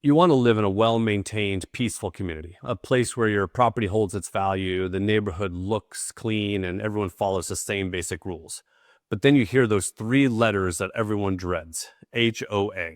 You want to live in a well-maintained, peaceful community, a place where your property holds its value, the neighborhood looks clean, and everyone follows the same basic rules. But then you hear those three letters that everyone dreads, HOA.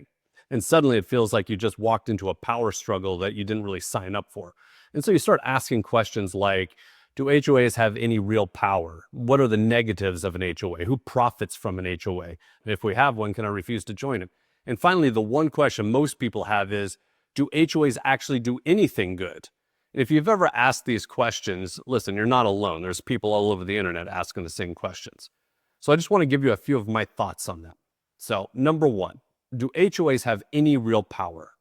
And suddenly it feels like you just walked into a power struggle that you didn't really sign up for. And so you start asking questions like, do HOAs have any real power? What are the negatives of an HOA? Who profits from an HOA? And if we have one, can I refuse to join it? And finally, the one question most people have is, do HOAs actually do anything good? If you've ever asked these questions, listen, you're not alone. There's people all over the internet asking the same questions. So I just want to give you a few of my thoughts on that. So number one, do HOAs have any real power?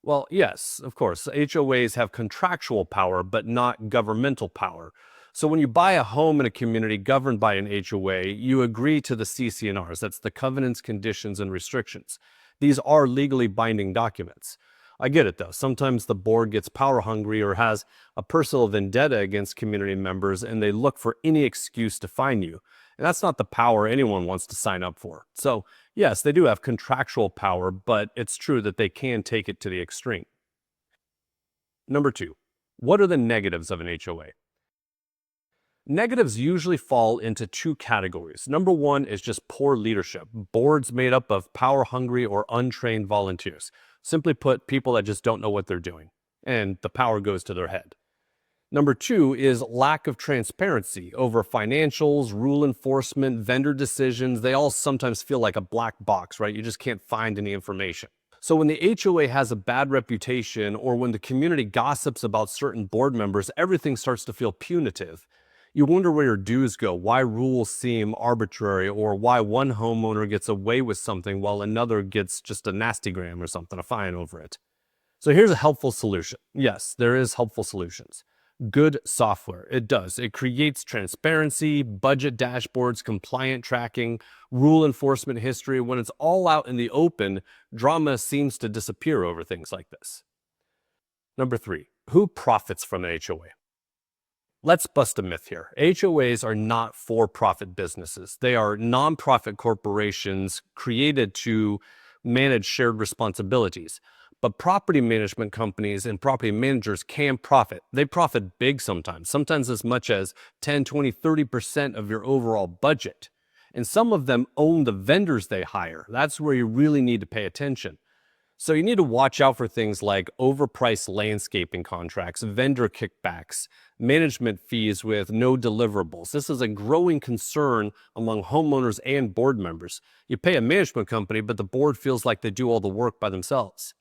Well, yes, of course. HOAs have contractual power, but not governmental power. So when you buy a home in a community governed by an HOA, you agree to the CC&Rs. That's the covenants, conditions, and restrictions. These are legally binding documents. I get it though. Sometimes the board gets power hungry or has a personal vendetta against community members and they look for any excuse to fine you. And that's not the power anyone wants to sign up for. So yes, they do have contractual power, but it's true that they can take it to the extreme. Number two, what are the negatives of an HOA? Negatives usually fall into two categories. Number one is just poor leadership. Boards made up of power-hungry or untrained volunteers. Simply put, people that just don't know what they're doing, and the power goes to their head. Number two is lack of transparency over financials, rule enforcement, vendor decisions. They all sometimes feel like a black box, right? You just can't find any information. So when the HOA has a bad reputation or when the community gossips about certain board members, everything starts to feel punitive. You wonder where your dues go, why rules seem arbitrary, or why one homeowner gets away with something while another gets just a nastygram or something, a fine over it. So here's a helpful solution. Yes, there is helpful solutions. Good software. It does. It creates transparency, budget dashboards, compliant tracking, rule enforcement history. When it's all out in the open, drama seems to disappear over things like this. Number three, who profits from an HOA? Let's bust a myth here. HOAs are not for-profit businesses. They are nonprofit corporations created to manage shared responsibilities. But property management companies and property managers can profit. They profit big sometimes as much as 10, 20, 30% of your overall budget. And some of them own the vendors they hire. That's where you really need to pay attention. So you need to watch out for things like overpriced landscaping contracts, vendor kickbacks, management fees with no deliverables. This is a growing concern among homeowners and board members. You pay a management company, but the board feels like they do all the work by themselves.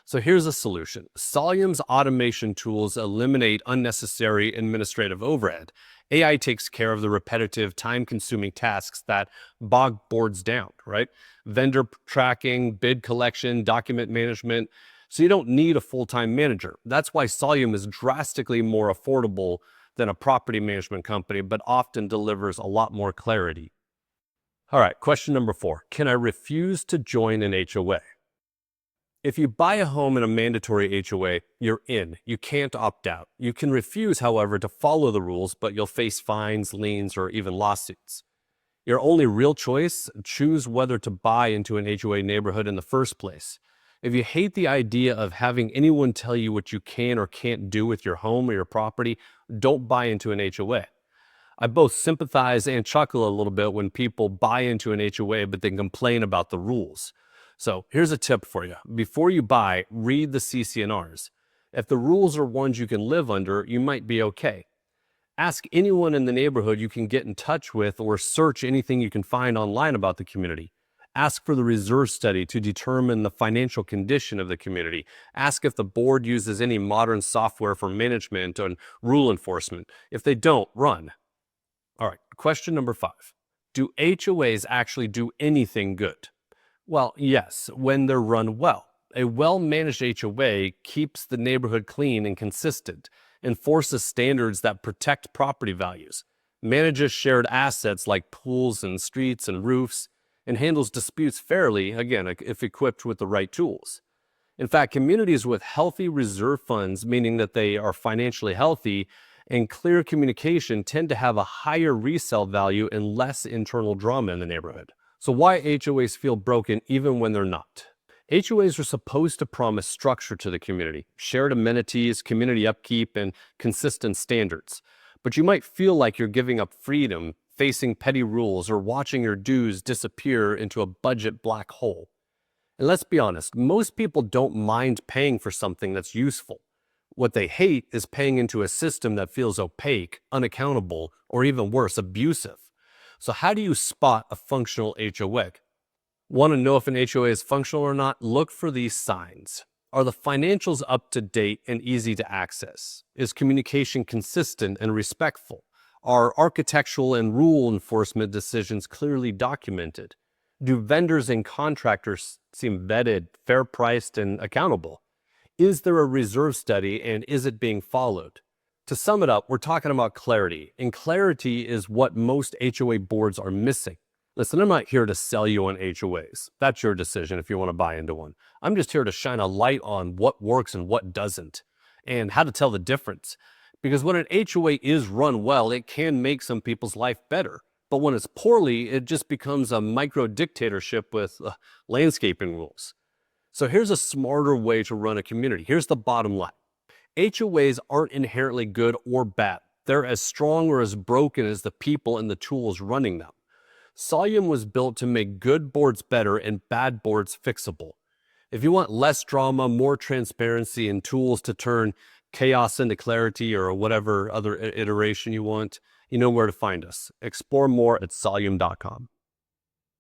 So here's a solution. Solium's automation tools eliminate unnecessary administrative overhead. AI takes care of the repetitive, time-consuming tasks that bog boards down, right? Vendor tracking, bid collection, document management. So you don't need a full-time manager. That's why Solium is drastically more affordable than a property management company, but often delivers a lot more clarity. All right, question number 4. Can I refuse to join an HOA? If you buy a home in a mandatory HOA, you're in. You can't opt out. You can refuse, however, to follow the rules, but you'll face fines, liens, or even lawsuits. Your only real choice, choose whether to buy into an HOA neighborhood in the first place. If you hate the idea of having anyone tell you what you can or can't do with your home or your property, don't buy into an HOA. I both sympathize and chuckle a little bit when people buy into an HOA but then complain about the rules. So here's a tip for you. Before you buy, read the CC&Rs. If the rules are ones you can live under, you might be okay. Ask anyone in the neighborhood you can get in touch with or search anything you can find online about the community. Ask for the reserve study to determine the financial condition of the community. Ask if the board uses any modern software for management and rule enforcement. If they don't, run. All right, question number 5. Do HOAs actually do anything good? Well, yes, when they're run well. A well-managed HOA keeps the neighborhood clean and consistent, enforces standards that protect property values, manages shared assets like pools and streets and roofs, and handles disputes fairly, again, if equipped with the right tools. In fact, communities with healthy reserve funds, meaning that they are financially healthy, and clear communication tend to have a higher resale value and less internal drama in the neighborhood. So why HOAs feel broken even when they're not? HOAs are supposed to promise structure to the community, shared amenities, community upkeep, and consistent standards. But you might feel like you're giving up freedom, facing petty rules, or watching your dues disappear into a budget black hole. And let's be honest, most people don't mind paying for something that's useful. What they hate is paying into a system that feels opaque, unaccountable, or even worse, abusive. So how do you spot a functional HOA? Want to know if an HOA is functional or not? Look for these signs. Are the financials up to date and easy to access? Is communication consistent and respectful? Are architectural and rule enforcement decisions clearly documented? Do vendors and contractors seem vetted, fair-priced, and accountable? Is there a reserve study, and is it being followed? To sum it up, we're talking about clarity, and clarity is what most HOA boards are missing. Listen, I'm not here to sell you on HOAs. That's your decision if you want to buy into one. I'm just here to shine a light on what works and what doesn't, and how to tell the difference. Because when an HOA is run well, it can make some people's life better. But when it's poorly, it just becomes a micro dictatorship with landscaping rules. So here's a smarter way to run a community. Here's the bottom line. HOAs aren't inherently good or bad. They're as strong or as broken as the people and the tools running them. Solium was built to make good boards better and bad boards fixable. If you want less drama, more transparency, and tools to turn chaos into clarity or whatever other iteration you want, you know where to find us. Explore more at solium.com.